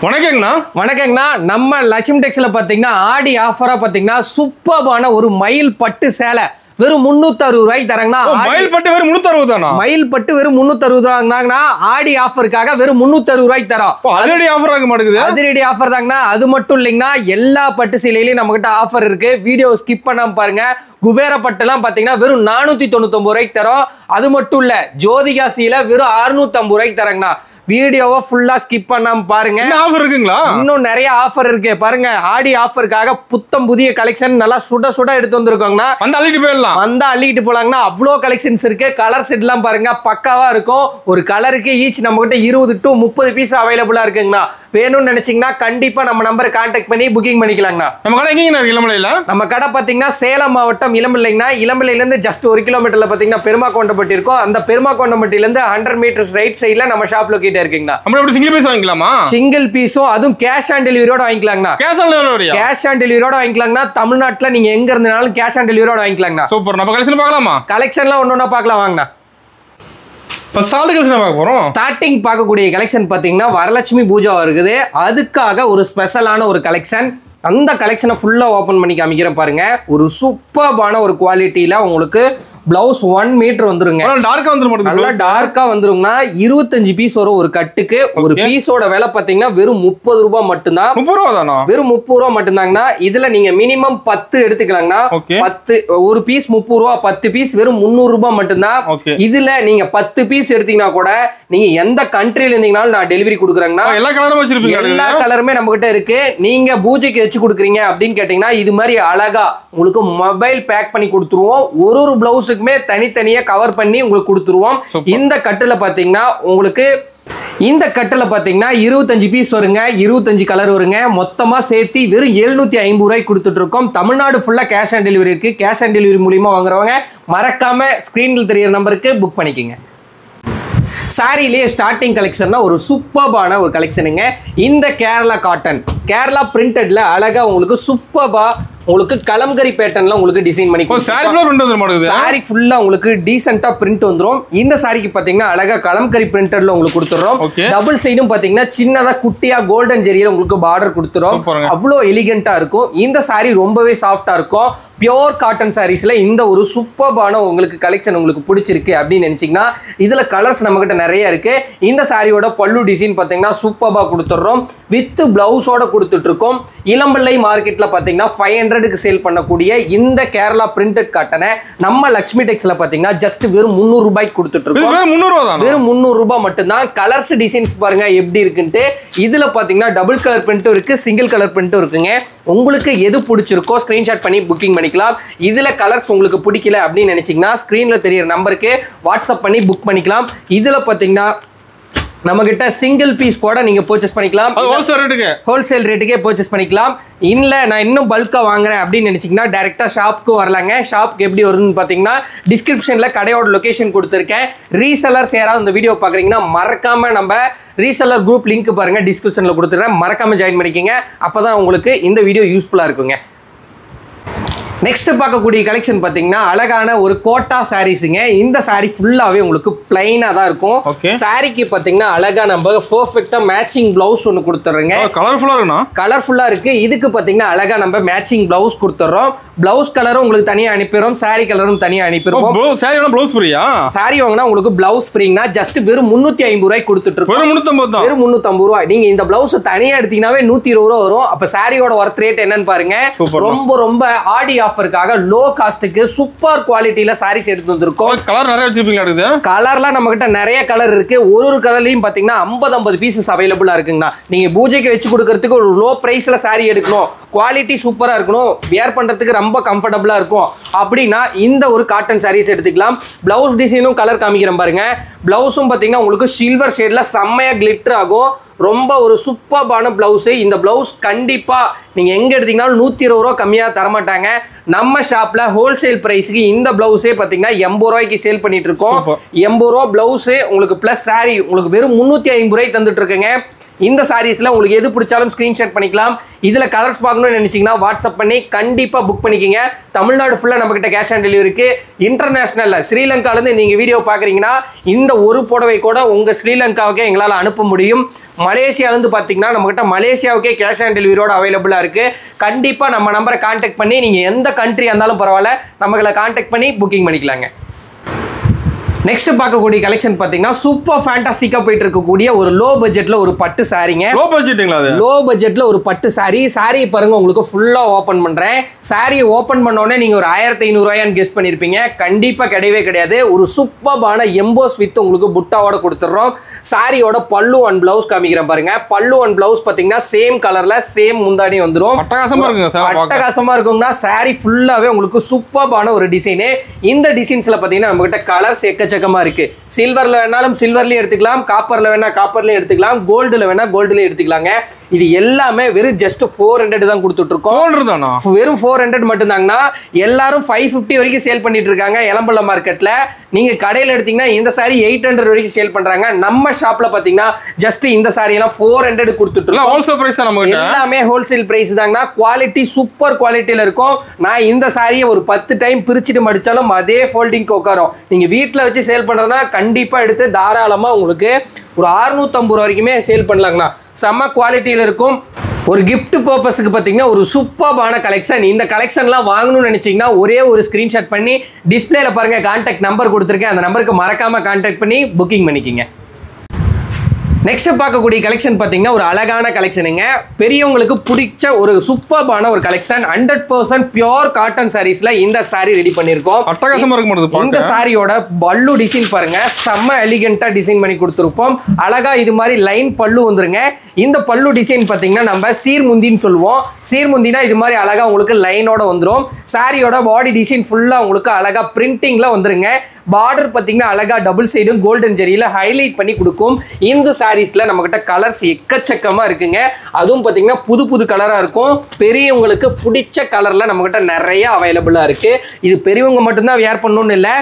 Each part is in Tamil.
வணக்கங்கண்ணா. வணக்கங்கண்ணா. நம்ம லட்சுமி டெக்ஸ்ல பாத்தீங்கன்னா ஆடி ஆஃபரா பாத்தீங்கன்னா சூப்பர்பான ஒரு மயில் பட்டு சேலை வெறும் 360 ரூபாய்க்கு தராங்கண்ணா. மயில் பட்டு வெறும் 360 தானா? மயில் பட்டு வெறும் 360 ரூபாய்ங்கண்ணா. ஆடி ஆஃபருக்காக வெறும் 360 ரூபாய்க்கு தரோம். அதிரடி ஆஃபர் ஆக மாட்டேங்குது. அதிரடி ஆஃபர் தாங்கண்ணா. அது மட்டும் இல்லைங்கண்ணா, எல்லா பட்டு சேலையிலயும் நம்ம கிட்ட ஆஃபர் இருக்கு. வீடியோ ஸ்கிப் பண்ணாம பாருங்க. குபேர பட்டுலாம் பாத்தீங்கன்னா வெறும் 499 ரூபாய்க்கு தரோம். அது மட்டும் இல்ல, ஜோதிகா சீலை வெறும் 650 ரூபாய்க்கு தராங்கண்ணா. வீடியோவை ஃபுல்லா ஸ்கிப் பண்ணாம பாருங்க. ஆஃபர் இருக்குங்களா? இன்னும் நிறைய ஆஃபர் இருக்கு பாருங்க. ஆடி ஆஃபருக்காக புத்தம் புதிய கலெக்ஷன் நல்லா சுட சுட எடுத்து வந்திருக்கோங்கண்ணா. வந்து அள்ளிட்டு போயிடலாம். வந்தா அள்ளிட்டு போலாங்கண்ணா. அவ்வளோ கலெக்ஷன்ஸ் இருக்கு. கலர் செட் எல்லாம் பாருங்க பக்காவா இருக்கும். ஒரு கலருக்கு ஈச் நம்ம கிட்ட 20 to 30 பீஸ் அவைலபிளா இருக்குங்கண்ணா. வேணும்னு நினைச்சீங்கன்னா கண்டிப்பா நம்ம நம்பரை கான்டாக்ட் பண்ணி புக்கிங் பண்ணிக்கலாங்கண்ணா. நம்ம கடை எங்கீங்கண்ணா இருக்கு? இளம்பிள்ளையில. நம்ம கடை பாத்தீங்கன்னா சேலம் மாவட்டம் இளம்பிள்ளைங்கண்ணா. இளம்பிள்ளையில இருந்து ஜஸ்ட் 1 கிலோமீட்டர்ல பாத்தீங்கன்னா பெருமாக்கொண்டப்பட்டி இருக்கும். அந்த பெருமாக்கொண்டப்பட்டியில இருந்து 100 மீட்டர்ஸ் ரைட் சைடுல நம்ம ஷாப் லொகேட் இருக்குங்கண்ணா. நம்ம எப்படி சிங்கிள் பீஸ் வாங்கிக்கலாமா? சிங்கிள் பீஸும் அதுவும் கேஷ் ஆன் டெலிவரியோட வாங்கிக்கலாங்கண்ணா. கேஷ் ஆன் டெலிவரியோட வாங்கிக்கலாங்கண்ணா. தமிழ்நாட்டுல நீங்க எங்க இருந்தாலும் கேஷ் ஆன் டெலிவரியோட வாங்கிக்கலாங்கண்ணா. சூப்பர். நம்ம கலெக்ஷன் பார்க்கலாமா? கலெக்ஷன்லாம் ஒன்னொன்னா பார்க்கலாம் வாங்கண்ணா. ஸ்டார்டிங் பார்க்கக்கூடிய கலெக்ஷன் பாத்தீங்கன்னா வரலட்சுமி பூஜா இருக்குது. அதுக்காக ஒரு ஸ்பெஷலான ஒரு கலெக்ஷன். அந்த கலெக்ஷனை ஃபுல்லா ஓபன் பண்ணி காமிக்கிறேன் பாருங்க. ஒரு சூப்பர்பான ஒரு குவாலிட்டியில உங்களுக்கு பிளவுஸ் 1 மீட்டர் வந்துருங்க. டார்க்கா வந்துரும். நல்லா டார்க்கா வந்துருங்கண்ணா. 25 பீஸ் வரும் ஒரு கட்டுக்கு. ஒரு பீஸோட விலை பாத்தீங்கன்னா வெறும் 30 ரூபாய் மட்டும்தான். 30 ரூபா தானா? வெறும் 30 ரூபாய் மட்டும்தாங்கண்ணா. இதுல நீங்க மினிமம் 10 எடுத்துக்கலாங்கண்ணா. 10 ஒரு பீஸ் 30 ரூபாய். 10 பீஸ் வெறும் 300 ரூபாய் மட்டும்தான். இதுல நீங்க 10 பீஸ் எடுத்தீங்கன்னா கூட நீங்க எந்த கண்ட்ரில இருந்தீங்கனாலும் நான் டெலிவரி கொடுக்குறேங்கண்ணா. எல்லா கலரும் வச்சிருப்பீங்க. எல்லா கலருமே நம்ம கிட்ட இருக்கு. நீங்க பூஜைக்கு வச்சு கொடுக்குறீங்க அப்படின்னு கேட்டீங்கன்னா இது மாதிரி அழகா உங்களுக்கு மொபைல் பேக் பண்ணி கொடுத்துருவோம். ஒரு பிளவுஸுக்குமே தனித்தனியா கவர் பண்ணி உங்களுக்கு கொடுத்துருவோம். இந்த கட்டுல பாத்தீங்கன்னா உங்களுக்கு 25 பீஸ் வருங்க. 25 கலர் வருங்க. மொத்தமா சேர்த்து வெறும் 750 ரூபாய்க்கு கொடுத்துட்டு இருக்கோம். தமிழ்நாடு ஃபுல்லா கேஷ் ஆன் டெலிவரி இருக்கு. கேஷ் ஆன் டெலிவரி மூலியமா வாங்குறவங்க மறக்காம ஸ்கிரீன்ல தெரியற நம்பருக்கு புக் பண்ணிக்கங்க. சாரிலேயே ஸ்டார்டிங் கலெக்ஷன்னா ஒரு சூப்பர்பான ஒரு கலெக்ஷனுங்க. இந்த கேரளா காட்டன் கேரளா பிரிண்டட்ல அழகா உங்களுக்கு சூப்பர்பா உங்களுக்கு கலம்கரி பேட்டர்ன்ல உங்களுக்கு டிசைன் பண்ணி சாரி ஃபுல்லா உங்களுக்கு டீசென்ட்டா பிரிண்ட் வந்துரும். இந்த சாரிக்கு பாத்தீங்கன்னா அழகா கலம்கரி பிரிண்டட்ல உங்களுக்கு கொடுத்துறோம். டபுள் சைடும் பாத்தீங்கன்னா சின்னதா குட்டியா கோல்டன் ஜெரியில உங்களுக்கு பார்டர் கொடுத்துறோம். அவ்வளோ எலிகென்ட்டா இருக்கும். இந்த சாரி ரொம்பவே சாஃப்டா இருக்கும். பியோர் காட்டன் சாரீஸ்ல இந்த ஒரு சூப்பர்பான உங்களுக்கு கலெக்ஷன் உங்களுக்கு பிடிச்சிருக்கு அப்படின்னு நினைச்சீங்கன்னா இதுல கலர்ஸ் நம்ம கிட்ட நிறைய இருக்கு. இந்த சாரியோட பல்லு டிசைன் பாத்தீங்கன்னா சூப்பர்பா கொடுத்துறோம். வித் பிளவுஸோட கொடுத்துட்டு இருக்கோம். இளம்பிள்ளை மார்க்கெட்ல பாத்தீங்கன்னா 500க்கு சேல் பண்ணக்கூடிய இந்த கேரளா பிரிண்டட் காட்டனை நம்ம லட்சுமி டெக்ஸ்ல பாத்தீங்கன்னா ஜஸ்ட் வெறும் 300 ரூபாய்க்கு கொடுத்துட்டு இருக்கோம். வெறும் 300 ரூபாய் மட்டும்தான். கலர்ஸ் டிசைன்ஸ் பாருங்க எப்படி இருக்குன்ட்டு. இதுல பாத்தீங்கன்னா டபுள் கலர் பிரிண்ட்டும் இருக்கு, சிங்கிள் கலர் பிரிண்ட்டும் இருக்குங்க. உங்களுக்கு எது பிடிச்சிருக்கோ ஸ்கிரீன்ஷாட் பண்ணி புக்கிங் பண்ணிக்கலாம். இதுல கலர்ஸ் உங்களுக்கு பிடிக்கல அப்படின்னு நினைச்சீங்கன்னா ஸ்கிரீன்ல தெரியற நம்பருக்கு வாட்ஸ்அப் பண்ணி புக் பண்ணிக்கலாம். இதுல பாத்தீங்கன்னா நம்ம கிட்ட சிங்கிள் பீஸ் கூட நீங்க பர்ச்சேஸ் பண்ணிக்கலாம். ஹோல்சேல் ரேட்டுக்கே பர்ச்சேஸ் பண்ணிக்கலாம். இல்ல நான் இன்னும் பல்கா வாங்குறேன் அப்படின்னு நினைச்சீங்கன்னா டைரக்டா ஷாப்க்கு வரலாங்க. ஷாப்க்கு எப்படி வருதுன்னு பாத்தீங்கன்னா டிஸ்கிரிப்ஷன்ல கடையோட லொகேஷன் கொடுத்துருக்கேன். ரீசெல்லர்ஸ் யாராவது இந்த வீடியோ பாக்குறீங்கன்னா மறக்காம நம்ம ரீசெல்லர் குரூப் லிங்க் பாருங்க, டிஸ்கிரிப்ஷன்ல கொடுத்துருக்கேன். மறக்காம ஜாயின் பண்ணிக்கங்க. அப்பதான் உங்களுக்கு இந்த வீடியோ யூஸ்ஃபுல்லா இருக்குங்க. நெக்ஸ்ட் பார்க்கக்கூடிய கலெக்ஷன் பாத்தீங்கன்னா அழகான ஒரு கோட்டா சாரீஸ்ங்க. இந்த சாரி ஃபுல்லாவே உங்களுக்கு பிளைனா தான் இருக்கும். சாரிக்கு பாத்தீங்கன்னா அழகா நம்ம பெர்ஃபெக்ட்டா மேட்சிங் பிளவுஸ் ஒன்னு கொடுத்துறோங்க. கலர்ஃபுல்லா இருக்கு. இதுக்கு பாத்தீங்கன்னா அழகா நம்ம மேட்சிங் பிளவுஸ் கொடுத்துறோம். பிளவுஸ் கலரும் உங்களுக்கு தனியா அனுப்பிடுறோம். சாரி கலரும் தனியா அனுப்பிடுவோம். சாரி வாங்கினா உங்களுக்கு பிளவுஸ் ஃப்ரீங்கன்னா ஜஸ்ட் வெறும் 350 ரூபாய்க்கு கொடுத்துட்டு இருக்கோம். வெறும் 350 ரூபாய். நீங்க இந்த பிளவுஸ் தனியா எடுத்தீங்கன்னாவே 120 ரூபாய் வரும். அப்ப சாரியோட ஒர்த் ரேட் என்னன்னு பாருங்க. ரொம்ப ஆடி ஆஃபருக்காக லோ காஸ்ட்டுக்கு சூப்பர் குவாலிட்டியில சாரீஸ் எடுத்து வந்திருக்கோம். கலர் நிறைய வச்சிருப்பீங்க. கலர்லாம் நம்ம கிட்ட நிறைய கலர் இருக்கு. ஒரு கலர்லயும் பாத்தீங்கன்னா 50 பீசஸ் அவைலபிளா இருக்குங்கண்ணா. நீங்க பூஜைக்கு வச்சு கொடுக்கறதுக்கு ஒரு லோ பிரைஸ்ல சாரி எடுக்கணும், குவாலிட்டி சூப்பரா இருக்கணும், வியர் பண்றதுக்கு ரொம்ப கம்ஃபர்டபுளா இருக்கும் அப்படின்னா இந்த ஒரு காட்டன் சாரீஸ் எடுத்துக்கலாம். பிளவுஸ் டிசைனும் கலர் காமிக்கிறேன் பாருங்க. பிளவுஸும் பாத்தீங்கன்னா உங்களுக்கு சில்வர் ஷேட்ல செம்மையா கிளிட்டர் ஆகும். ரொம்ப ஒரு சூப்பர்பான பிளவுஸ். இந்த பிளவுஸ் கண்டிப்பா நீங்க எங்க எடுத்தீங்கன்னாலும் 120 ரூபாய் கம்மியா தரமாட்டாங்க. நம்ம ஷாப்ல ஹோல்சேல் பிரைஸ்க்கு இந்த பிளவுஸே பாத்தீங்கன்னா 80 ரூபாய்க்கு சேல் பண்ணிட்டு இருக்கோம். 80 ரூபாய் பிளவுஸ் உங்களுக்கு பிளஸ் சாரி உங்களுக்கு வெறும் 350 ரூபாய்க்கு தந்துட்டு இருக்குங்க. இந்த சாரீஸ்ல உங்களுக்கு எது பிடிச்சாலும் ஸ்கிரீன்ஷாட் பண்ணிக்கலாம். இதுல கலர்ஸ் பார்க்கணும்னு நினைச்சீங்கன்னா வாட்ஸ்அப் பண்ணி கண்டிப்பா புக் பண்ணிக்கங்க. தமிழ்நாடு ஃபுல்லா நம்ம கிட்ட கேஷ் ஆன் டெலிவரி இருக்கு. இன்டர்நேஷனல்ல ஸ்ரீலங்கால இருந்து நீங்க வீடியோ பாக்குறீங்கன்னா இந்த ஒரு புடவை கூட உங்க ஸ்ரீலங்காவுக்கு எங்களால அனுப்ப முடியும். மலேசியால இருந்து பாத்தீங்கன்னா நம்ம கிட்ட மலேசியாவுக்கே கேஷ் ஆன் டெலிவரியோட அவைலபிளா இருக்கு. கண்டிப்பா நம்ம நம்பரை கான்டாக்ட் பண்ணி நீங்க எந்த கண்ட்ரியா இருந்தாலும் பரவாயில்ல நம்மள கான்டாக்ட் பண்ணி புக்கிங் பண்ணிக்கலாங்க. நெக்ஸ்ட் பார்க்கக்கூடிய கலெக்ஷன் பாத்தீங்கன்னா சூப்பர் ஃபேண்டாஸ்டிக்கா போயிட்டு இருக்கக்கூடிய ஒரு லோ பட்ஜெட்ல ஒரு பட்டு சாரீங்க. லோ பட்ஜெட்டுங்களா அது? லோ பட்ஜெட்ல ஒரு பட்டு சாரி. சாரி பாருங்க உங்களுக்கு ஃபுல்லா ஓபன் பண்றேன். சாரி ஓபன் பண்ண உடனே நீங்க ஒரு 1500 ரூபாய்னு கெஸ் பண்ணிருப்பீங்க. கண்டிப்பா கிடையவே கிடையாது. ஒரு சூப்பரான எம்போஸ் வித் உங்களுக்கு புட்டாவோட கொடுத்துறோம். சாரியோட பல்லு அண்ட் பிளவுஸ் காமிக்கிறேன் பாருங்க. பல்லு அண்ட் பிளவுஸ் பாத்தீங்கன்னா சேம் கலர்ல சேம் முந்தானி வந்துரும். அட்டகாசமா இருக்குங்க சார். அட்டகாசமா இருக்கும்னா சாரி ஃபுல்லாவே உங்களுக்கு சூப்பரான ஒரு டிசைன். இந்த டிசைன்ஸ்ல பாத்தீங்கன்னா நம்ம கிட்ட கலர்ஸ் எக்கச்சக்கமா இருக்கு. சில்வர்ல வேணாலும் சில்வர்லயே எடுத்துக்கலாம், காப்பர்ல வேணா காப்பர்லயே எடுத்துக்கலாம், கோல்டுல வேணா கோல்டுலயே எடுத்துக்கலாங்க. இது எல்லாமே வெறும் ஜஸ்ட் 400 தான் கொடுத்துட்டு இருக்கோம். வெறும் 400 மட்டும் தாங்கண்ணா. எல்லாரும் 550 வரைக்கும் சேல் பண்ணிட்டு இருக்காங்க எலம்பல மார்க்கெட்ல. நீங்க கடையில எடுத்தீங்கன்னா இந்த சாரி 800 வரைக்கும் சேல் பண்றாங்க. நம்ம ஷாப்ல பாத்தீங்கன்னா ஜஸ்ட் இந்த சாரி எல்லாம் 400 கொடுத்துட்டு இருக்கோம். ஹோல்சேல் பிரைஸ் தான் நம்ம கிட்ட. எல்லாமே ஹோல்சேல் பிரைஸ் தாங்கண்ணா. குவாலிட்டி சூப்பர் குவாலிட்டில இருக்கும். நான் இந்த சாரியை ஒரு 10 டைம் பிரிச்சுட்டு மடிச்சாலும் அதே ஃபோல்டிங் உட்காரும். நீங்க வீட்டுல வச்சு சேல் பண்றதுனா கண்டிப்பா எடுத்து தாராளமா உங்களுக்கு ஒரு 650 ரூபாய் வரைக்குமே சேல் பண்ணலாங்கண்ணா. செம்ம குவாலிட்டியில இருக்கும். ஒரு கிஃப்ட் பர்பஸ்க்கு பார்த்தீங்கன்னா ஒரு சூப்பரான கலெக்ஷன். இந்த கலெக்ஷன்லாம் வாங்கணும்னு நினைச்சீங்கன்னா ஒரே ஒரு ஸ்கிரீன்ஷாட் பண்ணி டிஸ்பிளேல பாருங்க கான்டாக்ட் நம்பர் கொடுத்துருக்கேன். அந்த நம்பருக்கு மறக்காம கான்டாக்ட் பண்ணி புக்கிங் பண்ணிக்கிங்க. நெக்ஸ்ட் பார்க்கக்கூடிய கலெக்ஷன் பார்த்தீங்கன்னா ஒரு அழகான கலெக்ஷனுங்க. பெரியவங்களுக்கு பிடிச்ச ஒரு சூப்பரான ஒரு கலெக்ஷன். 100% பியூர் காட்டன் சாரீஸ்ல இந்த சாரி ரெடி பண்ணியிருக்கோம். அட்டகாசமா இருக்கு. இந்த சாரியோட பல்லு டிசைன் பாருங்க. செம்ம எலிகென்ட்டா டிசைன் பண்ணி கொடுத்துருப்போம். அழகா இது மாதிரி லைன் பல்லு வந்துருங்க. இந்த பல்லு டிசைன் பார்த்தீங்கன்னா நம்ம சீர்முந்தின்னு சொல்லுவோம். சீர்முந்தினா இது மாதிரி அழகா உங்களுக்கு லைனோட வந்துடும். சாரியோட பாடி டிசைன் ஃபுல்லா உங்களுக்கு அழகா பிரிண்டிங்ல வந்துருங்க. பார்டர் பார்த்தீங்கன்னா அழகா டபுள் சைடும் கோல்டன் ஜெரியில ஹைலைட் பண்ணி கொடுக்கும். இந்த சாரீஸ்ல நம்ம கிட்ட கலர்ஸ் எக்கச்சக்கமா இருக்குங்க. அதுவும் பார்த்தீங்கன்னா புது புது கலரா இருக்கும். பெரியவங்களுக்கு பிடிச்ச கலர்ல நம்ம கிட்ட நிறைய அவைலபிளா இருக்கு. இது பெரியவங்க மட்டும்தான் வியர் பண்ணணும்னு இல்லை,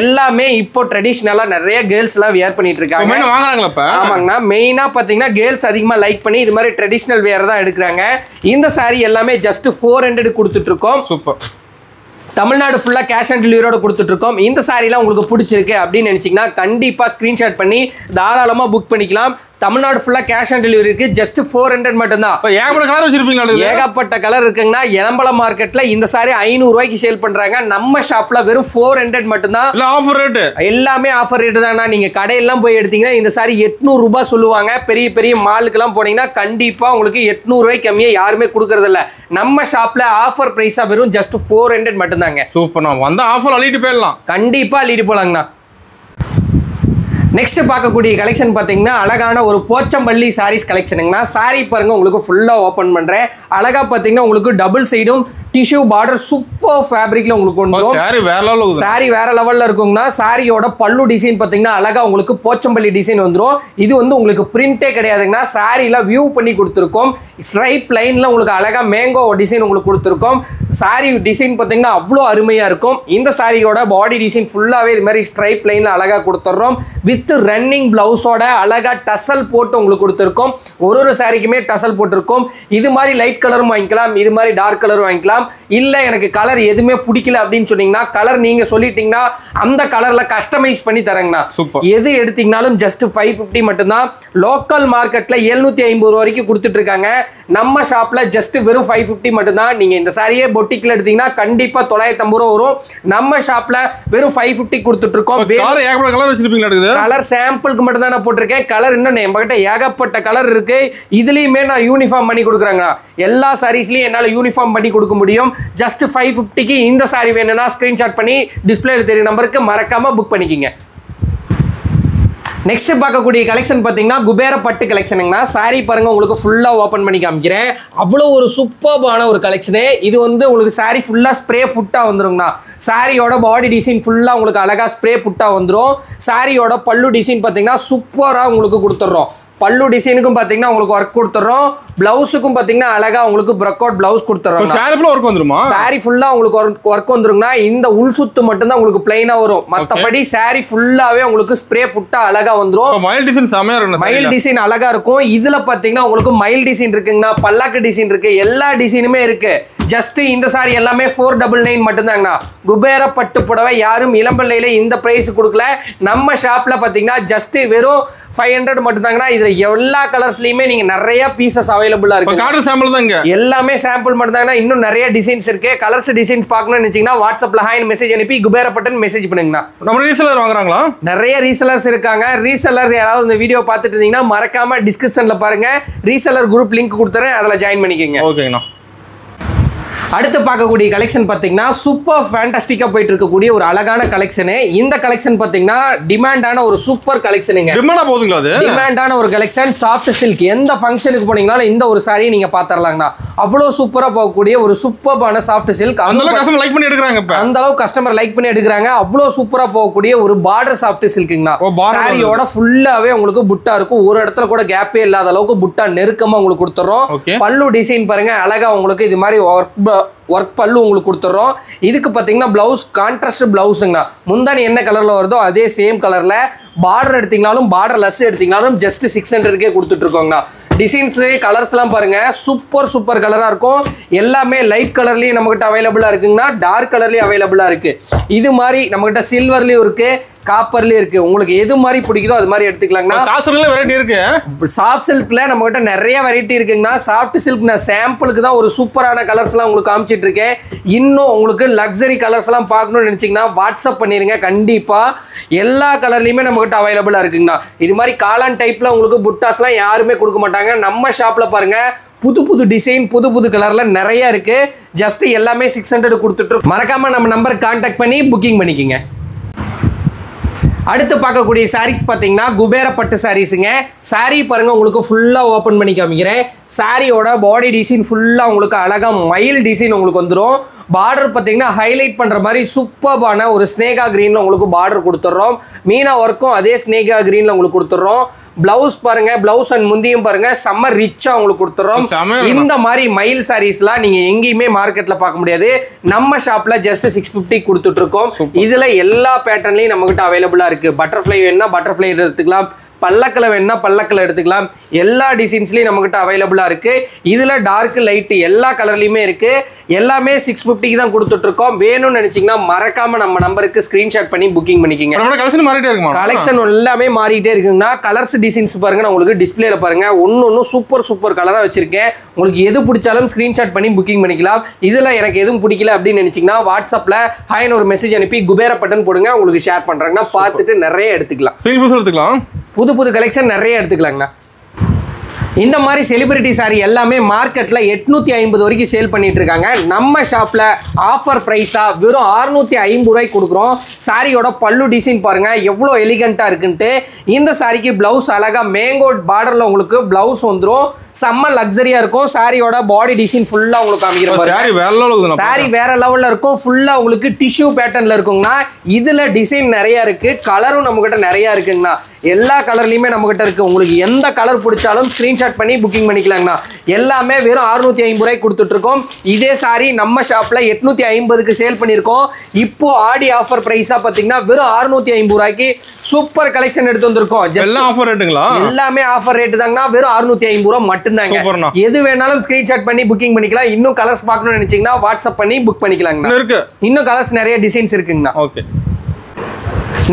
எல்லாமே இப்போ ட்ரெடிஷ்னலா நிறைய கேர்ள்ஸ் எல்லாம் வியர் பண்ணிட்டு இருக்காங்க. ஆமாங்கண்ணா. மெயினா பார்த்தீங்கன்னா கேர்ள்ஸ் அதிகமா லைக் பண்ணி இது மாதிரி ட்ரெடிஷ்னல் வேர் தான் எடுக்கிறாங்க. இந்த சாரி எல்லாமே ஜஸ்ட் 400 கொடுத்துட்டு இருக்கோம். சூப்பர். தமிழ்நாடு ஃபுல்லா கேஷ் ஆன் டெலிவரியோட கொடுத்துட்டு இருக்கோம். இந்த சாரிலாம் உங்களுக்கு பிடிச்சிருக்கு அப்படின்னு நினைச்சீங்கன்னா கண்டிப்பா ஸ்கிரீன்ஷாட் பண்ணி தாராளமா புக் பண்ணிக்கலாம். தமிழ்நாடு ஃபுல்லா கேஷ் ஆன் டெலிவரி இருக்கு. ஜஸ்ட் 400 மட்டும் தான். ஏகப்பட்ட கலர் வச்சிருப்பீங்களா? ஏகப்பட்ட கலர் இருக்குங்கன்னா எலம்பல மார்க்கெட்ல இந்த சாரி 500 ரூபாய்க்கு சேல் பண்றாங்க. நம்ம ஷாப்ல வெறும் 400 மட்டும் தான். Offer rate. எல்லாமே ஆஃபர் ரேட் தான். நீங்க கடையெல்லாம் போய் எடுத்தீங்கன்னா இந்த சாரி 800 ரூபாய் சொல்லுவாங்க. பெரிய பெரிய மாலுக்கு எல்லாம் போனீங்கன்னா கண்டிப்பா உங்களுக்கு 800 ரூபாய்க்கு கம்மியா யாருமே கொடுக்கறது இல்ல. நம்ம ஷாப்ல ஆஃபர் பிரைஸா வெறும் ஜஸ்ட் 400 மட்டும் தாங்க. சூப்பர். நான் வந்த ஆஃபர் அள்ளிட்டு போயிடலாம். கண்டிப்பா அள்ளிட்டு போலாங்கண்ணா. நெக்ஸ்ட் பார்க்கக்கூடிய கலெக்ஷன் பார்த்தீங்கன்னா அழகான ஒரு போச்சம்பள்ளி சாரீஸ் கலெக்ஷனுங்கண்ணா. சாரி பாருங்க உங்களுக்கு ஃபுல்லா ஓப்பன் பண்றேன். அழகா பார்த்தீங்கன்னா உங்களுக்கு டபுள் சைடும் டிஷ்யூ பார்டர் சூப்பர் ஃபேப்ரிக்ல உங்களுக்கு வந்துரும். சாரி வேற லெவல்ல இருக்குங்கண்ணா. சாரியோட பல்லு டிசைன் பார்த்தீங்கன்னா அழகா உங்களுக்கு போச்சம்பள்ளி டிசைன் வந்துடும். இது வந்து உங்களுக்கு பிரிண்டே கிடையாதுங்கண்ணா. சாரியில வியூ பண்ணி கொடுத்துருக்கோம். ஸ்ட்ரைப் லைன்ல உங்களுக்கு அழகா மேங்கோ டிசைன் உங்களுக்கு கொடுத்துருக்கோம். சாரி டிசைன் பார்த்தீங்கன்னா அவ்வளோ அருமையா இருக்கும். இந்த சாரியோட பாடி டிசைன் ஃபுல்லாவே இது மாதிரி ஸ்ட்ரைப் லைன்ல அழகா கொடுத்துறோம். வித் ரன்னிங் பிளவுஸோட அழகா டசல் போட்டு உங்களுக்கு கொடுத்துருக்கோம். ஒரு சாரிக்குமே டசல் போட்டிருக்கும். இது மாதிரி லைட் கலரும் வாங்கிக்கலாம், இது மாதிரி டார்க் கலரும் வாங்கிக்கலாம். இல்ல எனக்கு கலர் எதுவுமே பிடிக்கல அப்படின்னு சொன்னீங்கன்னா கலர் நீங்க சொல்லிட்டீங்கன்னா அந்த கலர்ல கஸ்டமைஸ் பண்ணி தரேங்கண்ணா. எது எடுத்தீங்கனாலும் ஜஸ்ட் 550 மட்டும் தான். லோக்கல் மார்க்கெட்ல 750 வரைக்கும் கொடுத்துட்டு இருக்காங்க. நம்ம ஷாப்ல ஜஸ்ட் வெறும் 550 மட்டும் தான். நீங்க இந்த சாரியே பொட்டிக்ல எடுத்தீங்கன்னா கண்டிப்பா 950 ரூபாய் வரும். நம்ம ஷாப்ல வெறும் 550 கொடுத்துட்டு இருக்கோம். கலர் சாம்பிளுக்கு மட்டும் தான் நான் போட்டிருக்கேன். கலர் இன்னும் நம்மகிட்ட ஏகப்பட்ட கலர் இருக்கு. இதுலயுமே நான் யூனிஃபார்ம் பண்ணி கொடுக்குறாங்க. எல்லா சாரீஸ்லயும் என்னால யூனிஃபார்ம் பண்ணி கொடுக்க முடியும். ஜஸ்ட் 550க்கு இந்த சாரி வேணும்னா ஸ்கிரீன்ஷாட் பண்ணி டிஸ்பிளேல தெரிய நம்பருக்கு மறக்காம புக் பண்ணிக்கிங்க. நெக்ஸ்ட் பார்க்கக்கூடிய கலெக்ஷன் பார்த்தீங்கன்னா குபேர பட்டு கலெக்ஷனுங்கண்ணா. சாரி பாருங்க உங்களுக்கு ஃபுல்லா ஓப்பன் பண்ணி காமிக்கிறேன். அவ்வளோ ஒரு சூப்பரான ஒரு கலெக்ஷனு. இது வந்து உங்களுக்கு சாரி ஃபுல்லா ஸ்ப்ரே புட்டா வந்துருங்கண்ணா. சாரியோட பாடி டிசைன் ஃபுல்லா உங்களுக்கு அழகா ஸ்ப்ரே புட்டா வந்துடும். சாரியோட பல்லு டிசைன் பார்த்தீங்கன்னா சூப்பரா உங்களுக்கு கொடுத்துட்றோம். பல்லு டிசைனுக்கும் பாத்தீங்கன்னா உங்களுக்கு ஒர்க் கொடுத்துறோம். பிளவுஸுக்கும் பாத்தீங்கன்னா அழகா உங்களுக்கு பிரக்கவுட் பிளவுஸ் கொடுத்துறோம். சாரி ஃபுல்லா ஒர்க் வந்துருமா? சாரி ஃபுல்லா உங்களுக்கு ஒர்க் வந்துருங்கன்னா இந்த உள் சுத்து மட்டும் தான் உங்களுக்கு பிளைனா வரும். மத்தபடி சாரி ஃபுல்லாவே உங்களுக்கு ஸ்ப்ரே புட்டா அழகா வந்துரும். மயில் டிசைன் செமையா இருக்கு. மயில் டிசைன் அழகா இருக்கும். இதுல பாத்தீங்கன்னா உங்களுக்கு மயில் டிசைன் இருக்குங்கண்ணா, பல்லாக்கு டிசைன் இருக்கு, எல்லா டிசைனுமே இருக்கு. ஜஸ்ட் இந்த சாரி எல்லாமே 499 மட்டும்தாங்கண்ணா. குபேர பட்டு புடவை யாரும் இளம்பிள்ளையில இந்த பிரைஸ் கொடுக்கல. நம்ம ஷாப்ல பாத்தீங்கன்னா ஜஸ்ட் வெறும் 500 மட்டும்தாங்கண்ணா. இதுல எல்லா கலர்ஸ்லயுமே நீங்க நிறைய பீசஸ் அவைலபிளா இருக்கு. காட்டன் சாம்பிள் தான் இங்க எல்லாமே சாம்பிள் மட்டும்தாங்கண்ணா. இன்னும் நிறைய டிசைன்ஸ் இருக்கு. கலர்ஸ் டிசைன்ஸ் பார்க்கணும்னு நினைச்சீங்கன்னா வாட்ஸ்அப்ல ஹாய் மெசேஜ் அனுப்பி குபேர பட்டன் மெசேஜ் பண்ணுங்கண்ணா. நம்ம ரீசெல்லர் வாங்குறாங்களா? நிறைய ரீசெல்லர்ஸ் இருக்காங்க. ரீசெல்லர் யாராவது இந்த வீடியோ பார்த்துட்டு இருந்தீங்கன்னா மறக்காம டிஸ்கிரிப்ஷன்ல பாருங்க, ரீசெல்லர் குரூப் லிங்க் கொடுத்துறேன், அதுல ஜாயின் பண்ணிக்கோங்க. ஓகேங்கண்ணா. அடுத்து பார்க்கக்கூடிய கலெக்ஷன் பார்த்தீங்கன்னா சூப்பர் ஃபேண்டாஸ்டிக்கா போயிட்டு இருக்கக்கூடிய ஒரு அழகான கலெக்ஷனு. இந்த கலெக்ஷன் பார்த்தீங்கன்னா டிமாண்டான ஒரு சூப்பர் கலெக்ஷனுங்க. டிமாண்டா போகுதுங்களா? அது டிமாண்டான ஒரு கலெக்ஷன். சாஃப்ட் சில்க் எந்த ஃபங்க்ஷனுக்கு போனீங்கனாலும் இந்த ஒரு சாரியை நீங்க பாத்துறலாங்கண்ணா. அவ்வளோ சூப்பரா போகக்கூடிய ஒரு சூப்பர்பான சாஃப்ட் சில்க். அந்த அளவுக்கு கஸ்டமர் லைக் பண்ணி எடுக்கறாங்க. இப்ப அந்த அளவுக்கு கஸ்டமர் லைக் பண்ணி எடுக்கறாங்க. அவ்வளோ சூப்பரா போகக்கூடிய ஒரு பார்டர் சாஃப்ட் சில்க்குங்கண்ணா. சாரியோட ஃபுல்லாவே உங்களுக்கு புட்டா இருக்கும். ஒரு இடத்துல கூட கேப்பே இல்லாத அளவுக்கு புட்டா நெருக்கமா உங்களுக்கு கொடுத்துறோம். பல்லு டிசைன் பாருங்க அழகா உங்களுக்கு இது மாதிரி ஒர்க் பல்லு உங்களுக்கு கொடுத்துறோம். இதுக்கு பார்த்தீங்கன்னா பிளவுஸ் கான்ட்ராஸ்ட் பிளவுஸுங்கண்ணா. முந்தானி என்ன கலர்ல வருதோ அதே சேம் கலர்ல. பார்டர் எடுத்தீங்கனாலும் பார்டர் லெஸ் எடுத்தீங்கனாலும் ஜஸ்ட் 600க்கே கொடுத்துட்டு இருக்கோங்கண்ணா. டிசைன்ஸ் கலர்ஸ்லாம் பாருங்க சூப்பர் கலரா இருக்கும். எல்லாமே லைட் கலர்லயும் நம்மகிட்ட அவைலபிளா இருக்குங்கண்ணா, டார்க் கலர்லயும் அவைலபிளா இருக்கு. இது மாதிரி நம்மகிட்ட சில்வர்லயும் இருக்கு, காப்பர்லயும் இருக்கு. உங்களுக்கு எது மாதிரி பிடிக்குதோ அது மாதிரி எடுத்துக்கலாங்கண்ணா. சாஃப்ட்ல வெரைட்டி இருக்கு. சாஃப்ட் சில்க்ல நம்ம கிட்ட நிறைய வெரைட்டி இருக்குங்கண்ணா. சாஃப்ட் சில்க் நான் சாம்பிளுக்கு தான் ஒரு சூப்பரான கலர்ஸ் எல்லாம் உங்களுக்கு காமிச்சிட்டு இருக்கேன். இன்னும் உங்களுக்கு லக்ஸரி கலர்ஸ் எல்லாம் பார்க்கணும்னு நினைச்சீங்கன்னா வாட்ஸ்அப் பண்ணிருங்க. கண்டிப்பா எல்லா கலர்லயுமே நம்ம கிட்ட அவைலபிளா இருக்குங்கண்ணா. இது மாதிரி காளான் டைப்ல உங்களுக்கு புட்டாஸ் எல்லாம் யாருமே கொடுக்க மாட்டாங்க. நம்ம ஷாப்ல பாருங்க புது டிசைன் புது கலர்ல நிறைய இருக்கு. ஜஸ்ட் எல்லாமே 600 கொடுத்துட்டு மறக்காம நம்ம நம்பர் கான்டாக்ட் பண்ணி புக்கிங் பண்ணிக்கோங்க. அடுத்து பார்க்கக்கூடிய சாரீஸ் பார்த்தீங்கன்னா குபேர பட்டு சாரீஸுங்க. சாரீ பாருங்க உங்களுக்கு ஃபுல்லாக ஓப்பன் பண்ணி காமிக்கிறேன். சாரியோட பாடி டிசைன் ஃபுல்லாக உங்களுக்கு அழகாக மயில் டிசைன் உங்களுக்கு வந்துடும். பார்டர் பார்த்தீங்கன்னா ஹைலைட் பண்ணுற மாதிரி சூப்பர்பான ஒரு ஸ்னேகா கிரீனில் உங்களுக்கு பார்டர் கொடுத்துட்றோம். மீனா ஒர்க்கும் அதே ஸ்னேகா கிரீனில் உங்களுக்கு கொடுத்துட்றோம். பிளவுஸ் பாருங்க, பிளவுஸ் அண்ட் முந்தியும் பாருங்க செம்ம ரிச்சா உங்களுக்கு கொடுத்துறோம். இந்த மாதிரி மயில் சாரீஸ்லாம் நீங்க எங்கேயுமே மார்க்கெட்ல பார்க்க முடியாது. நம்ம ஷாப்ல ஜஸ்ட் 650 கொடுத்துட்டு இருக்கோம். இதுல எல்லா பேட்டர்ன்லயும் நம்ம கிட்ட அவைலபிளா இருக்கு. பட்டர்ஃப்ளை வேணும்னா பட்டர்ஃப்ளை எடுத்துக்கலாம், பல்லக்கில் வேணும்னா பல்லக்கில் எடுத்துக்கலாம். எல்லா டிசைன்ஸ்லையும் நம்மகிட்ட அவைலபிளாக இருக்குது. இதில் டார்க் லைட்டு எல்லா கலர்லையுமே இருக்குது. எல்லாமே 650 தான் கொடுத்துட்ருக்கோம். வேணும்னு நினச்சிங்கன்னா மறக்காமல் நம்ம நம்பருக்கு ஸ்க்ரீன்ஷாட் பண்ணி புக்கிங் பண்ணிக்கிங்க. கலெக்ஷன் மாறிட்டே இருக்குமா? கலெக்ஷன் எல்லாமே மாறிட்டே இருக்குங்கண்ணா. கலர்ஸ் டிசைன்ஸ் பாருங்க, நான் உங்களுக்கு டிஸ்பிளேல பாருங்க ஒன்று சூப்பர் கலராக வச்சிருக்கேன். உங்களுக்கு எது பிடிச்சாலும் ஸ்க்ரீன்ஷாட் பண்ணி புக்கிங் பண்ணிக்கலாம். இதில் எனக்கு எதுவும் பிடிக்கல அப்படின்னு நினச்சிங்கன்னா வாட்ஸ்அப்பில் ஹாய்னு ஒரு மெசேஜ் அனுப்பி குபேர பட்டன் போடுங்க, உங்களுக்கு ஷேர் பண்ணுறாங்கன்னா பார்த்துட்டு நிறைய எடுத்துக்கலாம். புது கலெக்ஷன் நிறைய எடுத்துக்கலாங்கண்ணா. இந்த மாதிரி செலிபிரிட்டி சாரி எல்லாமே மார்க்கெட்ல 850 வரைக்கும் சேல் பண்ணிட்டு இருக்காங்க. நம்ம ஷாப்ல ஆஃபர் பிரைஸா வெறும் 650 ரூபாய்க்கு கொடுக்குறோம். சாரியோட பல்லு டிசைன் பாருங்க எவ்வளோ எலிகண்டா இருக்குன்ட்டு. இந்த சாரிக்கு பிளவுஸ் அழகா மேங்கோ பார்டர்ல உங்களுக்கு பிளவுஸ் வந்துடும். செம்ம லக்ஸரியா இருக்கும். சாரியோட பாடி டிசைன் ஃபுல்லா உங்களுக்கு காமிக்கிறேன். சாரி வேற லெவல்ல இருக்கும். ஃபுல்லா உங்களுக்கு டிஷ்யூ பேட்டர்ன்ல இருக்குங்கண்ணா. இதுல டிசைன் நிறைய இருக்கு, கலரும் நம்ம கிட்ட நிறைய இருக்குங்கண்ணா. எல்லா கலர்லயுமே நம்ம கிட்ட இருக்கு. உங்களுக்கு எந்த கலர் பிடிச்சாலும் ஸ்கிரீன்ஷாட் பண்ணி புக்கிங் பண்ணிக்கலாங்கண்ணா. எல்லாமே வெறும் 650 ரூபாய்க்கு கொடுத்துட்டு இருக்கோம். இதே சாரி நம்ம ஷாப்ல 850க்கு சேல் பண்ணிருக்கோம். இப்போ ஆடி ஆஃபர் பிரைஸா பாத்தீங்கன்னா வெறும் 650 ரூபாய்க்கு சூப்பர் கலெக்ஷன் எடுத்து வந்திருக்கோம். எல்லாமே ஆஃபர் ரேட் தாங்கண்ணா. வெறும் 650 ரூபாய் மட்டும்தாங்க. எது வேணாலும் ஸ்கிரீன்ஷாட் பண்ணி புக்கிங் பண்ணிக்கலாம். இன்னும் கலர்ஸ் பார்க்கணும்னு நினைச்சீங்கன்னா வாட்ஸ்அப் பண்ணி புக் பண்ணிக்கலாங்கண்ணா. இன்னும் கலர்ஸ் நிறைய டிசைன்ஸ் இருக்குங்கண்ணா. ஓகே,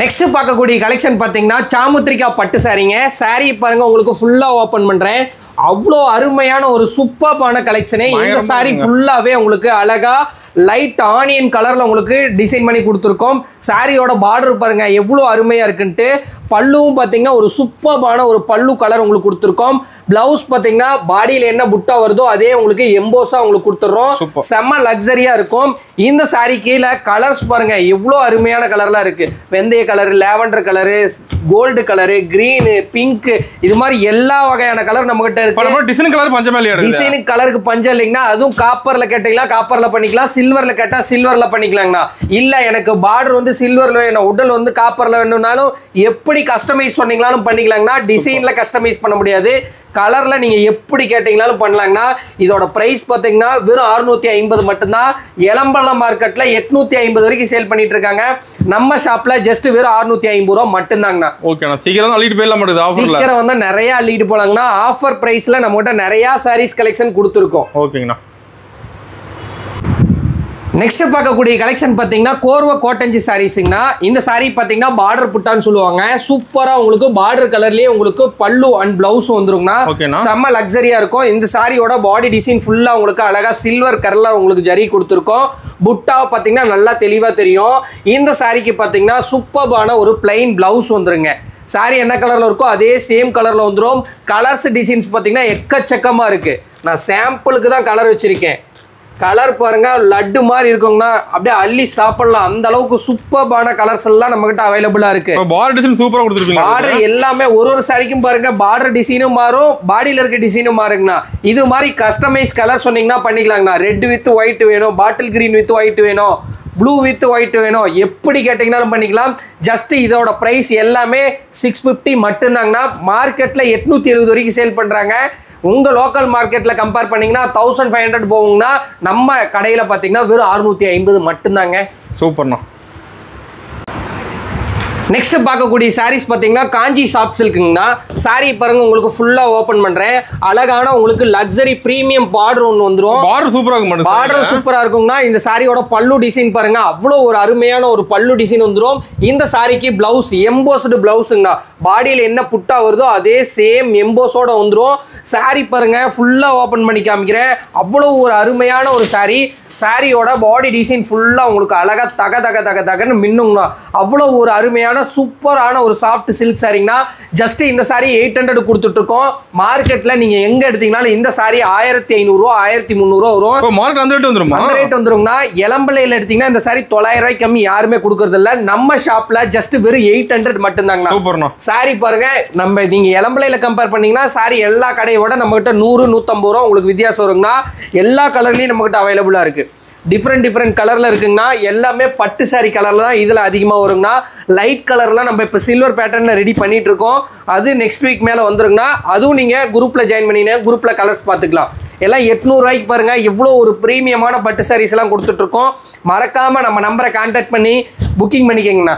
நெக்ஸ்ட் பார்க்கக்கூடிய கலெக்ஷன் பார்த்தீங்கன்னா சாமுத்ரிகா பட்டு சாரிங்க. சாரி பாருங்க உங்களுக்கு ஃபுல்லா ஓபன் பண்றேன். அவ்வளோ அருமையான ஒரு சூப்பர்பான கலெக்ஷனே. இந்த சாரி ஃபுல்லாவே உங்களுக்கு அழகா லைட் ஆனியன் கலர்ல உங்களுக்கு டிசைன் பண்ணி கொடுத்துருக்கோம். சாரியோட பார்டர் பாருங்க எவ்வளோ அருமையா இருக்குன்ட்டு. பல்லுவும் பார்த்தீங்கன்னா ஒரு சூப்பர்பான ஒரு பல்லு கலர் உங்களுக்கு கொடுத்துருக்கோம். பிளவுஸ் பார்த்தீங்கன்னா பாடியில் என்ன புட்டா வருதோ அதே உங்களுக்கு எம்போஸா உங்களுக்கு கொடுத்துட்றோம். செம்ம லக்ஸரியா இருக்கும். இந்த சாரி கீழே கலர்ஸ் பாருங்க எவ்வளோ அருமையான கலர்லாம் இருக்கு. வெந்தய colour, lavender colour, gold colour, green, pink, இது மாதிரி எல்லா வகையான கலர் நம்ம கிட்ட இருக்கு. டிசைனுக்கு கலருக்கு பஞ்சம் இல்லைங்கன்னா அதுவும் காப்பர்ல கேட்டீங்களா காப்பர்ல பண்ணிக்கலாம், சில்வர்ல கேட்டா சில்வர்ல பண்ணிக்கலாங்கண்ணா. இல்ல எனக்கு பார்டர் வந்து சில்வர்ல வேணும், உடல் வந்து காப்பர்ல வேணும்னாலும் எப்படி எப்படி கஸ்டமைஸ் சொன்னீங்களாலும் பண்ணிக்கலாங்கண்ணா. டிசைன்ல கஸ்டமைஸ் பண்ண முடியாது, கலர்ல நீங்க எப்படி கேட்டீங்களாலும் பண்ணலாங்கண்ணா. இதோட பிரைஸ் பாத்தீங்கன்னா வெறும் 650 மட்டும்தான். எலம்பலம் மார்க்கெட்ல 850 வரைக்கும் சேல் பண்ணிட்டு இருக்காங்க. நம்ம ஷாப்ல ஜஸ்ட் வெறும் 650 ரூபா மட்டும்தாங்கண்ணா. ஓகேண்ணா, சீக்கிரம் அள்ளிட்டு போயிடலாம் மாட்டேங்குது ஆஃபர்ல. சீக்கிரம் வந்து நிறைய அள்ளிட்டு போலாங்கண்ணா. ஆஃபர் பிரைஸ்ல நம்ம கிட்ட நிறைய சாரீஸ் கலெக்ஷன் கொடுத்துருக்கோம். ஓகேங்கண்ணா. நெக்ஸ்ட் பார்க்கக்கூடிய கலெக்ஷன் பார்த்தீங்கன்னா கோர்வா கோட்டஞ்சி சாரீஸுங்கண்ணா. இந்த சாரீ பார்த்தீங்கன்னா பார்டர் புட்டான்னு சொல்லுவாங்க. சூப்பராக உங்களுக்கு பார்டர் கலர்லேயே உங்களுக்கு பல்லு அண்ட் பிளவுஸ் வந்துருங்கண்ணா. செம்ம லக்ஸரியா இருக்கும். இந்த சாரியோட பாடி டிசைன் ஃபுல்லாக உங்களுக்கு அழகா சில்வர் கலர்ல உங்களுக்கு ஜரி கொடுத்துருக்கோம். புட்டா பார்த்தீங்கன்னா நல்லா தெளிவாக தெரியும். இந்த சாரிக்கு பார்த்தீங்கன்னா சூப்பரான ஒரு பிளைன் பிளவுஸ் வந்துருங்க. சாரி என்ன கலர்ல இருக்கோ அதே சேம் கலர்ல வந்துடும். கலர்ஸ் டிசைன்ஸ் பார்த்தீங்கன்னா எக்கச்சக்கமா இருக்கு. நான் சாம்பிளுக்கு தான் கலர் வச்சிருக்கேன். கலர் பாருங்க லட்டு மாதிரி இருக்குங்கண்ணா, அப்படியே அள்ளி சாப்பிடலாம். அந்த அளவுக்கு சூப்பரான கலர்ஸ் எல்லாம் நம்ம கிட்ட அவைலபிளா இருக்கு. பார்டர் டிசைன் சூப்பரா கொடுத்துருப்பீங்க. பார்டர் எல்லாமே ஒரு சாரிக்கும் பாருங்க பார்டர் டிசைனும் மாறும், பாடியில இருக்க டிசைனும் மாறுங்கண்ணா. இது மாதிரி கஸ்டமைஸ் கலர் சொன்னீங்கன்னா பண்ணிக்கலாங்கண்ணா. ரெட் வித் ஒயிட் வேணும், பாட்டில் கிரீன் வித் ஒயிட் வேணும், ப்ளூ வித் ஒயிட் வேணும், எப்படி கேட்டீங்கன்னாலும் பண்ணிக்கலாம். ஜஸ்ட் இதோட பிரைஸ் எல்லாமே 650 மட்டும்தாங்கண்ணா. மார்க்கெட்ல 870 வரைக்கும் சேல் பண்றாங்க. உங்க லோக்கல் மார்க்கெட்ல கம்பேர் பண்ணீங்கன்னா 1500 போகுங்கன்னா நம்ம கடையில பாத்தீங்கன்னா வெறும் 650 மட்டும்தாங்க. சூப்பர்ண்ணா. நெக்ஸ்ட் பார்க்கக்கூடிய சாரீஸ் பார்த்தீங்கன்னா காஞ்சி சாஃப்ட் சில்க்குங்கண்ணா. சாரி பாருங்க உங்களுக்கு ஃபுல்லா ஓபன் பண்றேன். அழகான உங்களுக்கு லக்ஸரி பிரீமியம் பார்டர் ஒன்று வந்துடும். பார்டர் சூப்பரா இருக்கும். பார்டர் சூப்பரா இருக்குங்கண்ணா. இந்த சாரியோட பல்லு டிசைன் பாருங்க, அவ்வளோ ஒரு அருமையான ஒரு பல்லு டிசைன் வந்துடும். இந்த சாரிக்கு பிளவுஸ் எம்போஸ்டு பிளவுஸுங்கண்ணா. பாடியில் என்ன புட்டா வருதோ அதே சேம் எம்போஸோட வந்துடும். சாரி பாருங்க ஃபுல்லா ஓபன் பண்ணி காமிக்கிறேன். அவ்வளோ ஒரு அருமையான ஒரு சாரி. சாரியோட பாடி டிசைன் ஃபுல்லா உங்களுக்கு அழகா தக தக தக தகன்னு மின்னுங்கண்ணா. அவ்வளோ ஒரு அருமையான சூப்பரான ஒரு சாஃப்ட் சில்க் சாரிங்கண்ணா. ஜஸ்ட் இந்த சாரி 800 கொடுத்துட்டு இருக்கோம். மார்க்கெட்ல நீங்க எங்க எடுத்தீங்கனாலும் இந்த சாரி 1500 ரூபா 1300 வரும். மார்க்கெட் அந்த ரேட் வந்துரும். அந்த ரேட் வந்துருங்கண்ணா. இளம்பிள்ளையில எடுத்தீங்கன்னா இந்த சாரி 900 ரூபாய்க்கு கம்மி யாருமே கொடுக்கறது இல்ல. நம்ம ஷாப்ல ஜஸ்ட் வெறும் 800 மட்டும்தாங்கண்ணா. சூப்பர்ண்ணா. சாரி பாருங்க, நம்ம நீங்க இளம்பிள்ளையில கம்பேர் பண்ணீங்கன்னா சாரி எல்லா கடையோட நம்ம கிட்ட 100 150 ரூபா உங்களுக்கு வித்தியாசம் வருங்கண்ணா. எல்லா கலர்லயும் நம்ம கிட்ட அவைலபிளா இருக்கு. டிஃப்ரெண்ட் கலர்ல இருக்குங்கண்ணா. எல்லாமே பட்டு சாரி கலர்ல தான் இதுல அதிகமாக வருங்கண்ணா. லைட் கலர்ல நம்ம இப்போ சில்வர் பேட்டர்ன்ல ரெடி பண்ணிட்டு இருக்கோம். அது நெக்ஸ்ட் வீக் மேல வந்துருங்கண்ணா. அதுவும் நீங்க குரூப்ல ஜாயின் பண்ணினா குரூப்ல கலர்ஸ் பார்த்துக்கலாம். எல்லாம் 800 ரூபாய்க்கு பாருங்க இவ்வளோ ஒரு பிரீமியமான பட்டு சாரீஸ் எல்லாம் கொடுத்துட்டு இருக்கோம். மறக்காம நம்ம நம்பரை கான்டாக்ட் பண்ணி புக்கிங் பண்ணிக்கங்கண்ணா.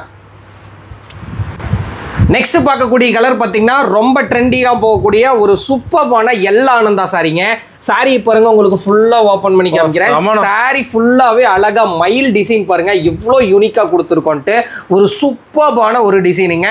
நெக்ஸ்ட் பார்க்கக்கூடிய கலர் பார்த்தீங்கன்னா ரொம்ப ட்ரெண்டியாக போகக்கூடிய ஒரு சூப்பரான எல்லா ஆனந்தா சாரிங்க. சாரி பாருங்க உங்களுக்கு ஃபுல்லா ஓபன் பண்ணி காமிக்கிறேன். சாரி ஃபுல்லாவே அழகா மயில் டிசைன் பாருங்க எவ்வளோ யூனிக்கா கொடுத்துருக்கோன்ட்டு ஒரு சூப்பரான ஒரு டிசைனுங்க.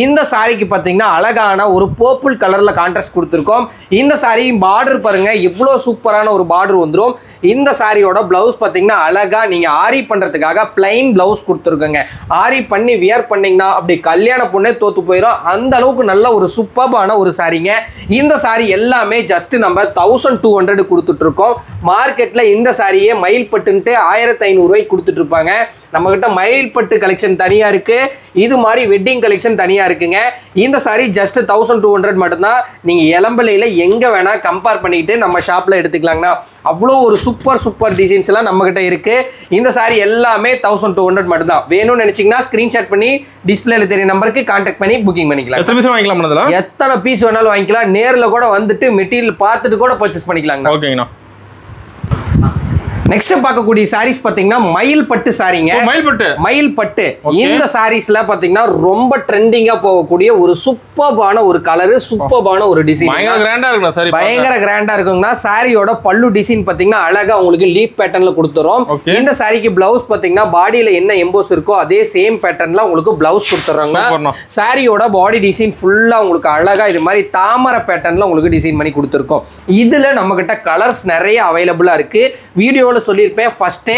இந்த சாரிக்கு பார்த்தீங்கன்னா அழகான ஒரு பர்பிள் கலர்ல கான்ட்ராஸ்ட் கொடுத்துருக்கோம். இந்த சாரி பார்டர் பாருங்க எவ்வளோ சூப்பரான ஒரு பார்டர் வந்துடும். இந்த சாரியோட பிளவுஸ் பார்த்தீங்கன்னா அழகா நீங்க ஆரி பண்றதுக்காக பிளைன் பிளவுஸ் கொடுத்துருக்கோங்க. ஆரி பண்ணி வியர் பண்ணீங்கன்னா அப்படி கல்யாண பொண்ணே தோத்து போயிடும். அந்த அளவுக்கு நல்ல ஒரு சூப்பரான ஒரு சாரிங்க. இந்த சாரி எல்லாமே ஜஸ்ட் நம்ம 1200 கொடுத்துட்டு இருக்கோம். மார்க்கெட்ல இந்த சாரியே மயில் பட்டுன்ட்டு 1500 ரூபாய்க்கு கொடுத்துட்டு இருப்பாங்க. நம்ம கிட்ட மயில் பட்டு கலெக்ஷன் தனியா இருக்கு, இது மாதிரி வெட்டிங் கலெக்ஷன் தனியா இருக்குங்க. இந்த சாரி ஜஸ்ட் 1200 மட்டும்தான். நீங்க இளம்பிள்ளையில எங்க வேணா கம்பேர் பண்ணிட்டு நம்ம ஷாப்ல எடுத்துக்கலாங்கண்ணா. அவ்வளோ ஒரு சூப்பர் டிசைன்ஸ் எல்லாம் நம்ம கிட்ட இருக்கு. இந்த சாரி எல்லாமே 1200 மட்டும்தான். வேணும்னு நினைச்சீங்கன்னா ஸ்கிரீன்ஷாட் பண்ணி டிஸ்பிளேல தெரிய நம்பருக்கு கான்டாக்ட் பண்ணி புக்கிங் பண்ணிக்கலாம். எத்தனை பீஸ் வேணாலும் வாங்கிக்கலாம். நேர்ல கூட வந்துட்டு மெட்டீரியல் பார்த்துட்டு கூட பர்ச்சேஸ் பண்ணிக்கலாம். ஓகேங்கண்ணா. நெக்ஸ்ட் பார்க்கக்கூடிய சாரீஸ் பாத்தீங்கன்னா மயில் பட்டு சாரிங்க. மயில் பட்டு இந்த சாரீஸ்ல பாத்தீங்கன்னா ரொம்ப ட்ரெண்டிங்கா போகக்கூடிய ஒரு சூப்பரான ஒரு கலர், சூப்பரான ஒரு டிசைன். பயங்கர கிராண்டா இருக்குங்கண்ணா. சாரியோட பல்லு டிசைன் பாத்தீங்கன்னா அழகா உங்களுக்கு லீப் பேட்டர்ன்ல கொடுத்துறோம். இந்த சாரிக்கு பிளவுஸ் பாத்தீங்கன்னா பாடியில என்ன எம்போஸ் இருக்கோ அதே சேம் பேட்டர்ன்ல உங்களுக்கு பிளவுஸ் கொடுத்துறாங்க. சாரியோட பாடி டிசைன் ஃபுல்லா உங்களுக்கு அழகா இது மாதிரி தாமரை பேட்டர்ன்ல உங்களுக்கு டிசைன் பண்ணி கொடுத்துருக்கோம். இதுல நம்ம கிட்ட கலர்ஸ் நிறைய அவைலபிளா இருக்கு. வீடியோ சொல்லியிருப்பேன் ஃபர்ஸ்டே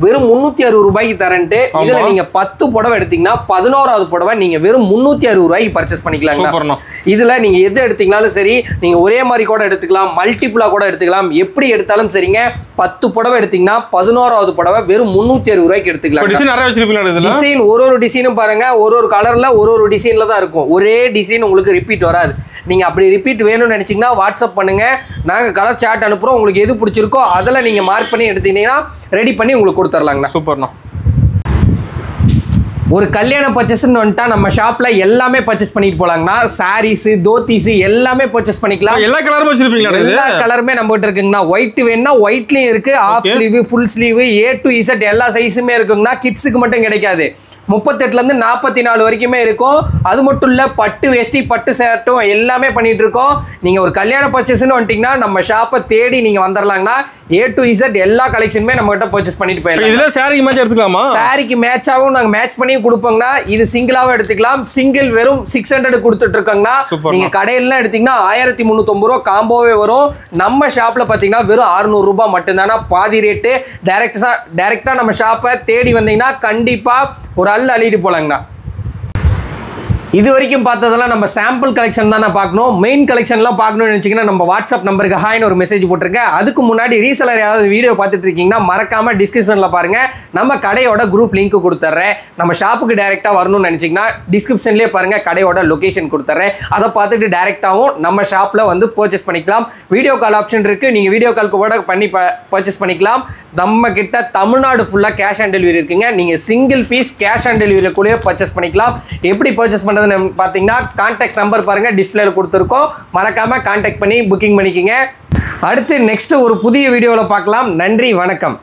வெறும் 360 ரூபாய்க்கு தரேன்ட்டு. இதுல நீங்க 10 புடவை எடுத்தீங்கன்னா 11வது புடவை நீங்க வெறும் 360 ரூபாய்க்கு பர்ச்சேஸ் பண்ணிக்கலாம். இதுல நீங்க எது எடுத்தீங்கனாலும் சரி, நீங்க ஒரே மாதிரி கூட எடுத்துக்கலாம், மல்டிபிளா கூட எடுத்துக்கலாம், எப்படி எடுத்தாலும் சரிங்க. 10 புடவை எடுத்தீங்கன்னா 11வது புடவை வெறும் 360 ரூபாய்க்கு எடுத்துக்கலாம். டிசைன் ஒரு டிசைனும் பாருங்க ஒரு கலர்ல ஒரு டிசைன்ல தான் இருக்கும். ஒரே டிசைன் உங்களுக்கு ரிப்பீட் வராது. நீங்க அப்படி ரிப்பீட் வேணும்னு நினைச்சீங்கன்னா வாட்ஸ்அப் பண்ணுங்க, நாங்க கலர் சார்ட் அனுப்புறோம். உங்களுக்கு எது பிடிச்சிருக்கோ அதில் நீங்க மார்க் பண்ணி எடுத்தீங்கன்னா ரெடி பண்ணி உங்களுக்கு கொடுத்துடலாங்கண்ணா. சூப்பர்ண்ணா. ஒரு கல்யாண பர்ச்சேஸ்ன்னு வந்துட்டா நம்ம ஷாப்ல எல்லாமே பர்ச்சேஸ் பண்ணிட்டு போலாங்கண்ணா. சாரீஸ், தோத்திஸ் எல்லாமே பர்ச்சேஸ் பண்ணிக்கலாம். எல்லா கலரும் வச்சிருப்பீங்களா? எல்லா கலருமே நம்ம கிட்ட இருக்குங்கண்ணா. ஒயிட் வேணும்னா ஒயிட்லயும் இருக்கு, of sleeve, full sleeve, A to Z எல்லா சைஸுமே இருக்குங்கண்ணா. கிட்ஸுக்கு மட்டும் கிடைக்காது. 38ல இருந்து 44 வரைக்குமே இருக்கும். அது மட்டும் இல்ல பட்டு வேஷ்டி, பட்டு ஷர்ட்டும் எல்லாமே பண்ணிட்டு இருக்கோம். நீங்க ஒரு கல்யாண பர்ச்சேஸ்ன்னு வந்துட்டீங்கன்னா நம்ம ஷாப்பை தேடி நீங்க வந்துடலாங்கண்ணா. A to Z எல்லா கலெக்ஷனுமே நம்ம கிட்ட பர்ச்சேஸ் பண்ணிட்டு போயிடலாம். இதுல சாரிக்கு மேட்ச் எடுத்துக்கலாமா? சாரிக்கு மேட்சாவும் நாங்க மேட்ச் பண்ணி கொடுப்போங்கண்ணா. இது சிங்கிளாவும் எடுத்துக்கலாம். சிங்கிள் வெறும் 600 கொடுத்துட்டு இருக்கோங்கண்ணா. நீங்க கடையில எடுத்தீங்கன்னா 1390 ரூபா காம்போவே வரும். நம்ம ஷாப்ல பாத்தீங்கன்னா வெறும் 600 ரூபாய் மட்டும்தானா பாதி ரேட்டு. டைரக்டா நம்ம ஷாப்பை தேடி வந்தீங்கன்னா கண்டிப்பா ஒரு அள்ளிட்டு போலாங்கண்ணா. இது வரைக்கும் பார்த்ததெல்லாம் நம்ம சாம்பிள் கலெக்ஷன் தான் பார்க்கணும். மெயின் கலெக்ஷன்லாம் பார்க்கணும்னு நினச்சிங்கன்னா நம்ம வாட்ஸ்அப் நம்பருக்கு ஹாய்னு ஒரு மெசேஜ் போட்டிருக்கேன். அதுக்கு முன்னாடி ரீசெலர் யாராவது வீடியோ பார்த்துட்டு இருக்கீங்கன்னா மறக்காம டிஸ்கிரிப்ஷனில் பாருங்க. நம்ம கடையோட குரூப் லிங்க் கொடுத்துட்றேன். நம்ம ஷாப்புக்கு டைரெக்டாக வரணும்னு நினச்சிங்கன்னா டிஸ்கிரிப்ஷன்லேயே பாருங்க, கடையோட லொகேஷன் கொடுத்துட்றேன். அதை பார்த்துட்டு டைரெக்டாகவும் நம்ம ஷாப்பில் வந்து பர்ச்சேஸ் பண்ணிக்கலாம். வீடியோ கால் ஆப்ஷன் இருக்குது. நீங்கள் வீடியோ கால்க்கு கூட பண்ணி பர்ச்சேஸ் பண்ணிக்கலாம். நம்ம கிட்ட தமிழ்நாடு ஃபுல்லாக கேஷ் ஆன் டெலிவரி இருக்குங்க. நீங்கள் single piece cash on delivery கூட பர்ச்சேஸ் பண்ணிக்கலாம். எப்படி பர்ச்சேஸ் பண்ணுறதுன்னு பார்த்தீங்கன்னா கான்டாக்ட் நம்பர் பாருங்க, டிஸ்பிளேல கொடுத்துருக்கோம். மறக்காம கான்டாக்ட் பண்ணி புக்கிங் பண்ணிக்கங்க. அடுத்து நெக்ஸ்ட் ஒரு புதிய வீடியோவில் பார்க்கலாம். நன்றி, வணக்கம்.